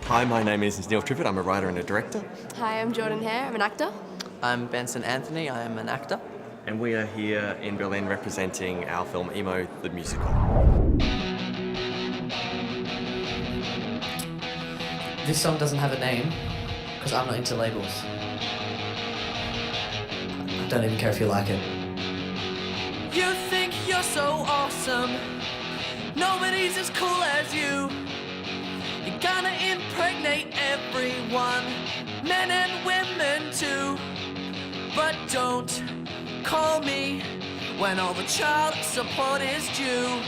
Hi, my name is Neil Triffet. I'm a writer and a director. Hi, I'm Jordan Hare. I'm an actor. I'm Benson Anthony. I am an actor. And we are here in Berlin representing our film EMO the Musical. This song doesn't have a name because I'm not into labels. I don't even care if you like it. You think you're so awesome. Nobody's as cool as you. You're gonna impregnate everyone, men and women too. But don't call me when all the child support is due.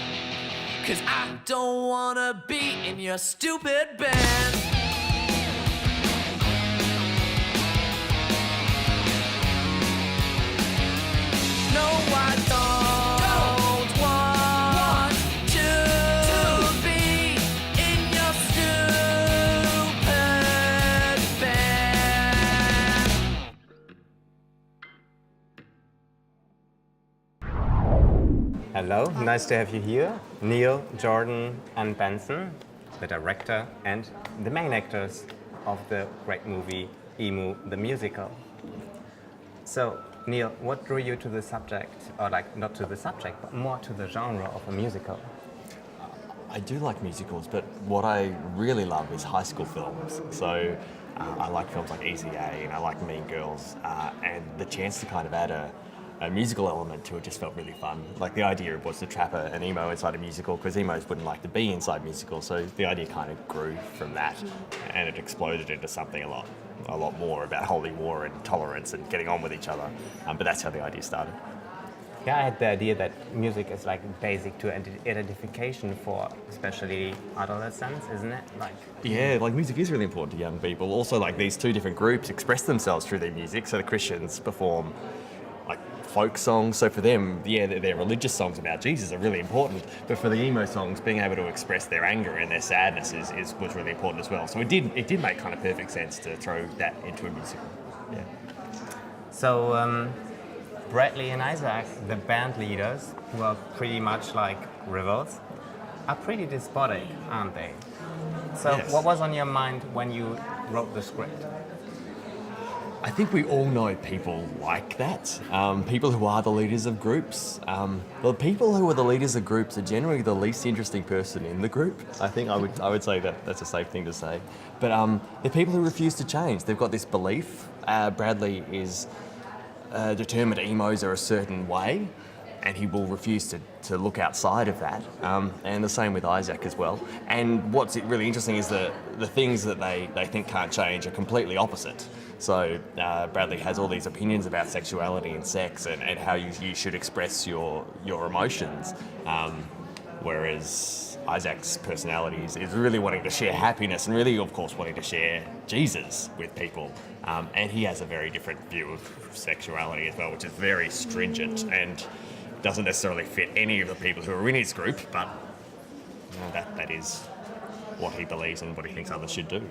'Cause I don't wanna be in your stupid band. No, I don't want to be in your stupid band. Hello, nice to have you here. Neil, Jordan, and Benson, the director and the main actors of the great movie EMO the Musical. So, Neil, what drew you to the subject, or not to the subject, but more to the genre of a musical? I do like musicals, but what I really love is high school films. So I like films like Easy A and I like Mean Girls, and the chance to kind of add a musical element to it just felt really fun. Like the idea was to trap an emo inside a musical, because emos wouldn't like to be inside musicals, so the idea kind of grew from that, and it exploded into something a lot more about holy war and tolerance and getting on with each other. But that's how the idea started. Yeah, I had the idea that music is like basic to identification for especially adolescents, isn't it? Yeah, like music is really important to young people. Also, like these two different groups express themselves through their music. So the Christians perform like folk songs. So for them, yeah, their religious songs about Jesus are really important. But for the emo songs, being able to express their anger and their sadness was really important as well. So it did make kind of perfect sense to throw that into a musical. Yeah. So, Bradley and Isaac, the band leaders, who are pretty much like rivals, are pretty despotic, aren't they? So Yes. What was on your mind when you wrote the script? I think we all know people like that. People who are the leaders of groups. The people who are the leaders of groups are generally the least interesting person in the group. I think I would say that that's a safe thing to say. But they're people who refuse to change. They've got this belief. Bradley is determined emos are a certain way, and he will refuse to look outside of that. And the same with Isaac as well. And what's really interesting is the things that they think can't change are completely opposite. So Bradley has all these opinions about sexuality and sex and how you should express your emotions, whereas Isaac's personality is really wanting to share happiness and really, of course, wanting to share Jesus with people. And he has a very different view of sexuality as well, which is very stringent and doesn't necessarily fit any of the people who are in his group, but that is what he believes and what he thinks others should do.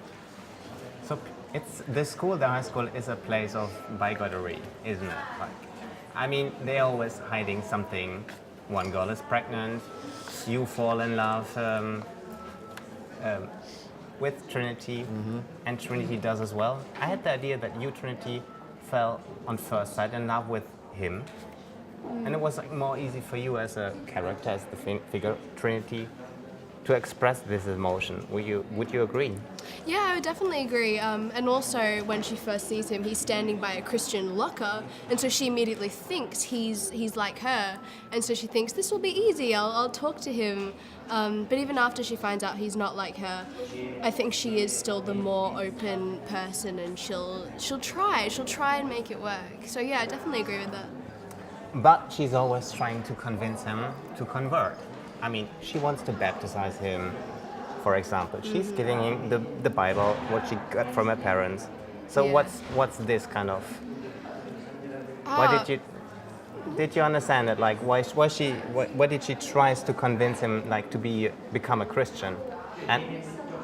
So it's the school, the high school, is a place of bigotry, isn't it? They're always hiding something. One girl is pregnant, you fall in love with Trinity, and Trinity does as well. I had the idea that you, Trinity, fell on first sight in love with him, and it was more easy for you as a character, as the figure Trinity, to express this emotion. Would you agree? Yeah, I would definitely agree. And also, when she first sees him, he's standing by a Christian locker, and so she immediately thinks he's like her, and so she thinks this will be easy. I'll talk to him. But even after she finds out he's not like her, I think she is still the more open person, and she'll try and make it work. So yeah, I definitely agree with that. But she's always trying to convince him to convert. She wants to baptize him, for example. She's giving him the Bible, what she got from her parents. So Yeah. what's this kind of? Why did you understand it? Like why did she try to convince him to become a Christian, and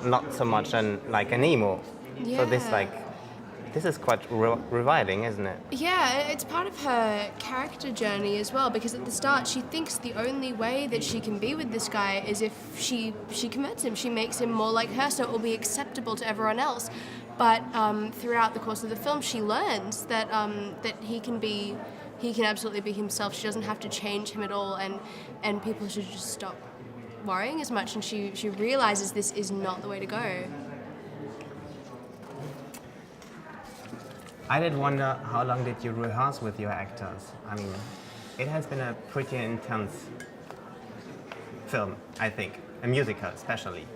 not so much an emo? Yeah. So this This is quite rewarding, isn't it? Yeah, it's part of her character journey as well, because at the start she thinks the only way that she can be with this guy is if she converts him, she makes him more like her, so it will be acceptable to everyone else. But throughout the course of the film, she learns that that he can absolutely be himself. She doesn't have to change him at all, and people should just stop worrying as much. And she realizes this is not the way to go. I did wonder, how long did you rehearse with your actors? I mean, it has been a pretty intense film, I think, a musical especially.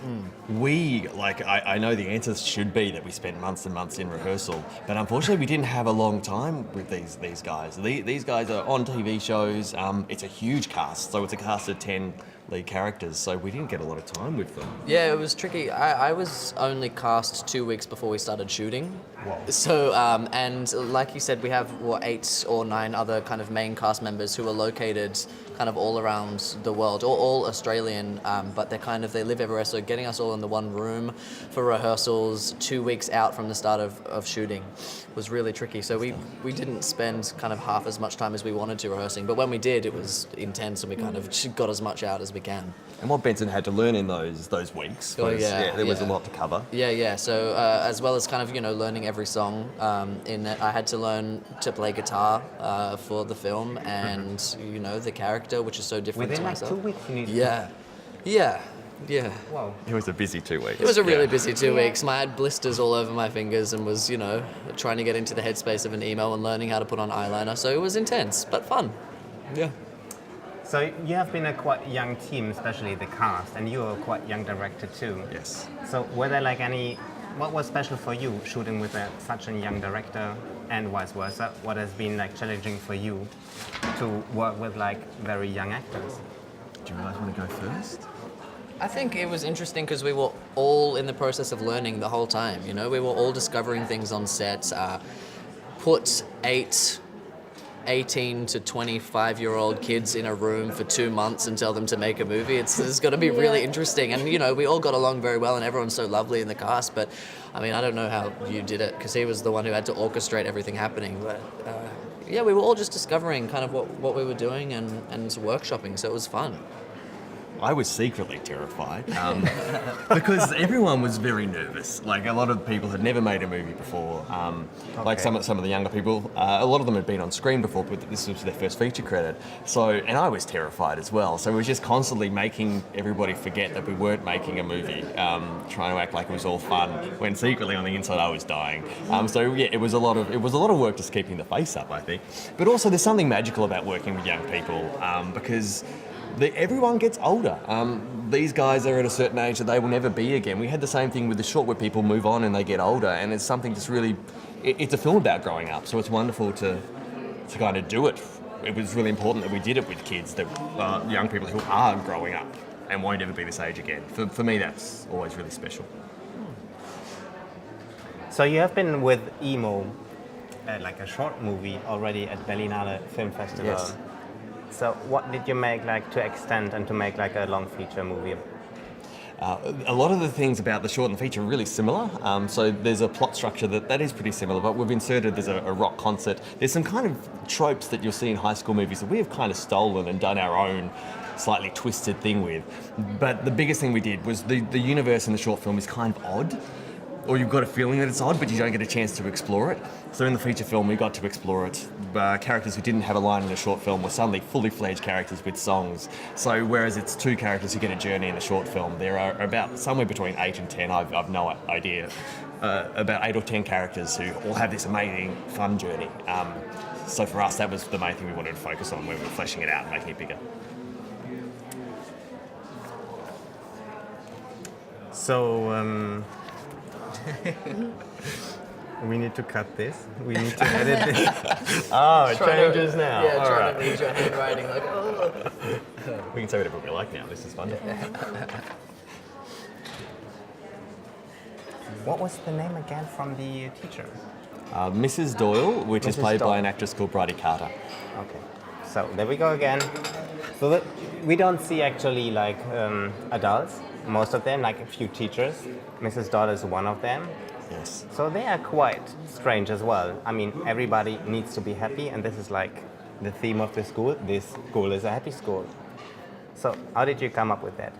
I know the answer should be that we spent months and months in rehearsal, but unfortunately we didn't have a long time with these guys. These guys are on TV shows. It's a huge cast, so it's a cast of 10 lead characters, so we didn't get a lot of time with them. Yeah, it was tricky. I was only cast 2 weeks before we started shooting. Wow. So, and like you said, we have 8 or 9 other kind of main cast members who are located kind of all around the world, all Australian, but they live everywhere. So getting us all in the one room for rehearsals 2 weeks out from the start of shooting was really tricky. So we didn't spend kind of half as much time as we wanted to rehearsing, but when we did, it was intense, and we kind of got as much out as we can. And what Benson had to learn in those weeks was, there was a lot to cover. Yeah. So as well as kind of, learning every song, I had to learn to play guitar for the film, and, the character, which is so different Within to like myself. 2 weeks you need Yeah. Wow. It was a busy 2 weeks. It was a really busy 2 weeks. I had blisters all over my fingers and was, trying to get into the headspace of an emo and learning how to put on eyeliner. So it was intense, but fun. Yeah. So you have been a quite young team, especially the cast, and you're a quite young director too. Yes. So were there like what was special for you shooting with such a young director, and vice versa? What has been like challenging for you to work with like very young actors? Do you guys want to go first? I think it was interesting because we were all in the process of learning the whole time. We were all discovering things on set. Put 18 to 25-year-old kids in a room for 2 months and tell them to make a movie. It's got to be really interesting. And, we all got along very well, and everyone's so lovely in the cast. But, I don't know how you did it, because he was the one who had to orchestrate everything happening. But, we were all just discovering kind of what we were doing and workshopping, so it was fun. I was secretly terrified because everyone was very nervous. Like, a lot of people had never made a movie before. Like some of the younger people, a lot of them had been on screen before, but this was their first feature credit. So, and I was terrified as well. So we was just constantly making everybody forget that we weren't making a movie, trying to act like it was all fun, when secretly on the inside I was dying. It was a lot of work just keeping the face up, I think. But also, there's something magical about working with young people because everyone gets older. These guys are at a certain age that they will never be again. We had the same thing with the short, where people move on and they get older, and it's something just really... It's a film about growing up, so it's wonderful to kind of do it. It was really important that we did it with kids, that young people who are growing up and won't ever be this age again. For me, that's always really special. So you have been with EMO, like a short movie already at Berlinale Film Festival. Yes. So what did you make to extend and to make like a long feature movie? A lot of the things about the short and feature are really similar. So there's a plot structure that is pretty similar, but we've inserted, there's a rock concert. There's some kind of tropes that you'll see in high school movies that we have kind of stolen and done our own slightly twisted thing with. But the biggest thing we did was the universe in the short film is kind of odd. Or you've got a feeling that it's odd, but you don't get a chance to explore it. So in the feature film, we got to explore it. Characters who didn't have a line in a short film were suddenly fully fledged characters with songs. So whereas it's 2 characters who get a journey in a short film, there are about somewhere between 8 and 10, I've no idea, about 8 or 10 characters who all have this amazing, fun journey. So for us, that was the main thing we wanted to focus on when we were fleshing it out and making it bigger. So, we need to cut this. We need to edit this. Oh, it changes now. Yeah, All trying right. to read your handwriting, like, oh. We can say whatever we like now. This is fun. What was the name again from the teacher? Mrs. Doyle, which is Mrs. played Doyle. by an actress called Bridie Carter. Okay. So there we go again. So we don't see actually like adults. Most of them, like a few teachers. Mrs. Doyle is one of them. Yes. So they are quite strange as well. I mean, everybody needs to be happy, and this is like the theme of the school. This school is a happy school. So how did you come up with that?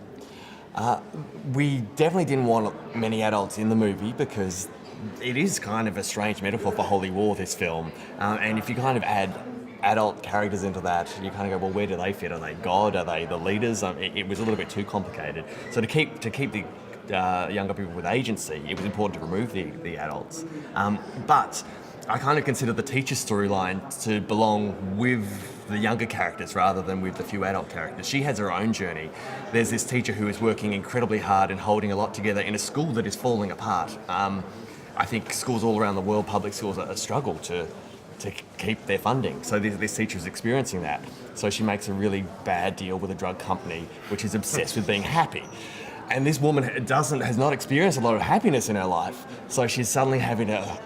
We definitely didn't want many adults in the movie because it is kind of a strange metaphor for holy war, this film. And if you kind of add adult characters into that, you kind of go, well, where do they fit? Are they God? Are they the leaders? It was a little bit too complicated. So to keep the younger people with agency, it was important to remove the adults. But I kind of consider the teacher's storyline to belong with the younger characters rather than with the few adult characters. She has her own journey. There's this teacher who is working incredibly hard and holding a lot together in a school that is falling apart. I think schools all around the world, public schools, struggle to keep their funding. So this teacher is experiencing that. So she makes a really bad deal with a drug company, which is obsessed with being happy. And this woman has not experienced a lot of happiness in her life. So she's suddenly having to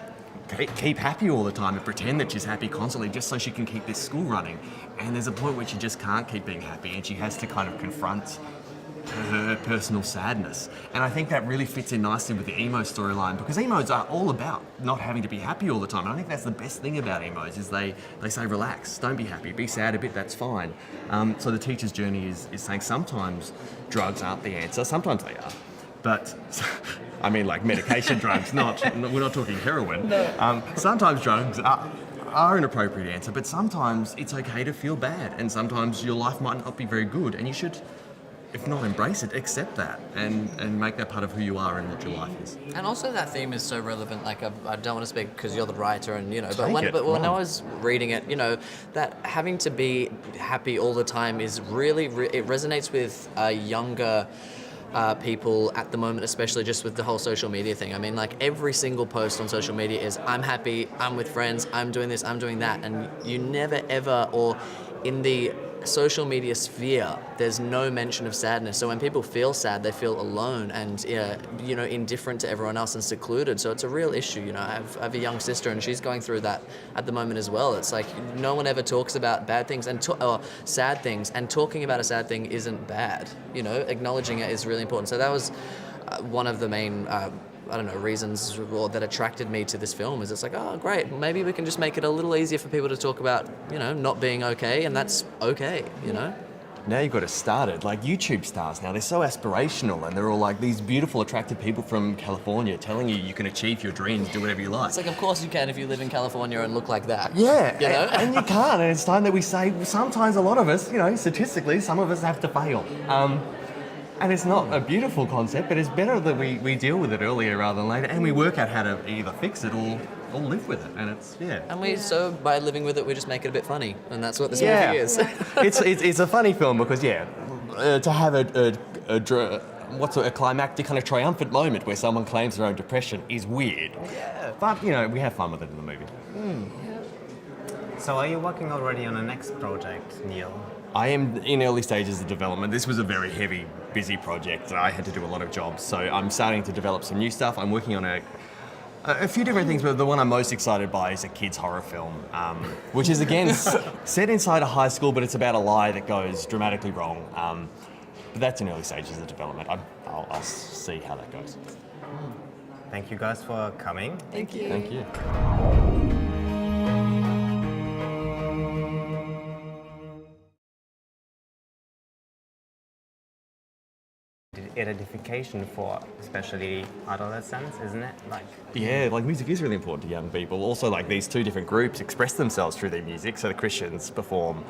keep happy all the time and pretend that she's happy constantly just so she can keep this school running. And there's a point where she just can't keep being happy and she has to kind of confront her personal sadness. And I think that really fits in nicely with the emo storyline because emos are all about not having to be happy all the time. And I think that's the best thing about emos is they say relax, don't be happy, be sad a bit, that's fine. So the teacher's journey is saying sometimes drugs aren't the answer, sometimes they are. But, I mean like medication drugs, we're not talking heroin. No. Sometimes drugs are an appropriate answer, but sometimes it's okay to feel bad and sometimes your life might not be very good and you should, if not embrace it, accept that and make that part of who you are and what your life is. And also that theme is so relevant, like I don't want to speak because you're the writer and, you know, but when I was reading it, you know, that having to be happy all the time is really, it resonates with younger people at the moment, especially just with the whole social media thing. I mean, like every single post on social media is, I'm happy, I'm with friends, I'm doing this, I'm doing that. And you never ever, or in the social media sphere, there's no mention of sadness. So when people feel sad, they feel alone and, you know, indifferent to everyone else and secluded. So it's a real issue. You know, I have a young sister and she's going through that at the moment as well. It's like no one ever talks about bad things or sad things, and talking about a sad thing isn't bad. You know, acknowledging it is really important. So that was one of the main reasons that attracted me to this film. Is it's like, oh great, maybe we can just make it a little easier for people to talk about, you know, not being okay, and that's okay, you know. Now you've got to start it. Like YouTube stars now, they're so aspirational and they're all like these beautiful, attractive people from California telling you can achieve your dreams, do whatever you like. It's like, of course you can if you live in California and look like that. Yeah, you know? and you can't. And it's time that we say, sometimes a lot of us, you know, statistically, some of us have to fail. And it's not a beautiful concept, but it's better that we deal with it earlier rather than later, and we work out how to either fix it or live with it. And it's, yeah. And by living with it, we just make it a bit funny, and that's what this movie is. it's a funny film because, to have a climactic kind of triumphant moment where someone claims their own depression is weird. Yeah. But, you know, we have fun with it in the movie. So are you working already on a next project, Neil? I am in early stages of development. This was a very heavy, busy project. I had to do a lot of jobs, so I'm starting to develop some new stuff. I'm working on a few different things, but the one I'm most excited by is a kids' horror film, which is, again, set inside a high school, but it's about a lie that goes dramatically wrong. But that's in early stages of development. I'll see how that goes. Thank you guys for coming. Thank you. Thank you. Identification for especially adolescents, isn't it? Yeah, like music is really important to young people. Also, like these two different groups express themselves through their music. So the Christians perform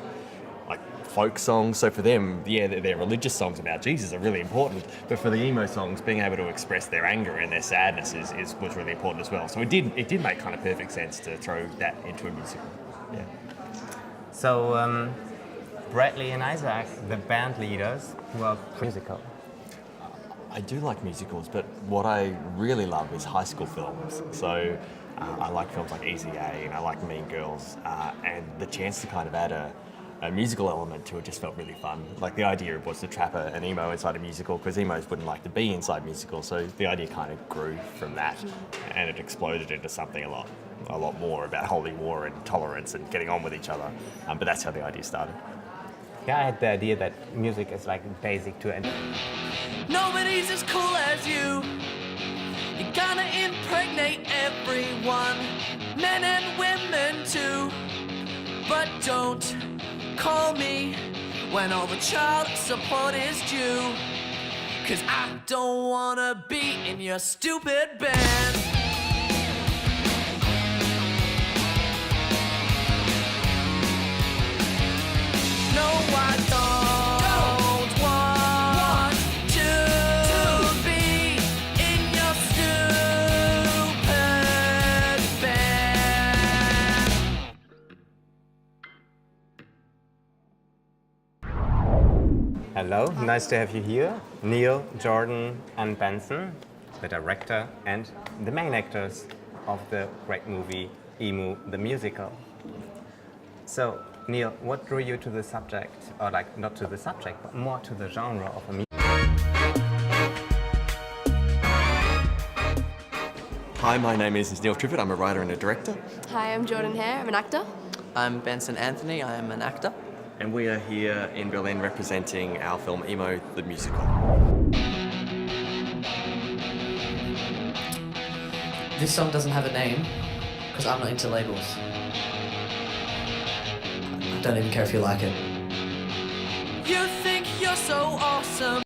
like folk songs. So for them, their religious songs about Jesus are really important. But for the emo songs, being able to express their anger and their sadness was really important as well. So it did make kind of perfect sense to throw that into a musical. Yeah. So Bradley and Isaac, the band leaders, who are musical. I do like musicals, but what I really love is high school films. So I like films like Easy A and I like Mean Girls, and the chance to kind of add a musical element to it just felt really fun. Like the idea was to trap an emo inside a musical, because emos wouldn't like to be inside musicals, so the idea kind of grew from that, and it exploded into something a lot more about holy war and tolerance and getting on with each other. But that's how the idea started. Yeah, I had the idea that music is like basic to it. Nobody's as cool as you. You're gonna impregnate everyone, men and women too. But don't call me when all the child support is due, 'cause I don't wanna be in your stupid band. No, I don't want to be in your stupid band. Hello, nice to have you here. Neil, Jordan, and Benson, the director and the main actors of the great movie EMO the Musical. So, Neil, what drew you to the subject, or like not to the subject, but more to the genre of a musical? Hi, my name is Neil Triffet. I'm a writer and a director. Hi, I'm Jordan Hare. I'm an actor. I'm Benson Anthony, I am an actor. And we are here in Berlin representing our film EMO the Musical. This song doesn't have a name because I'm not into labels. I don't even care if you like it. You think you're so awesome.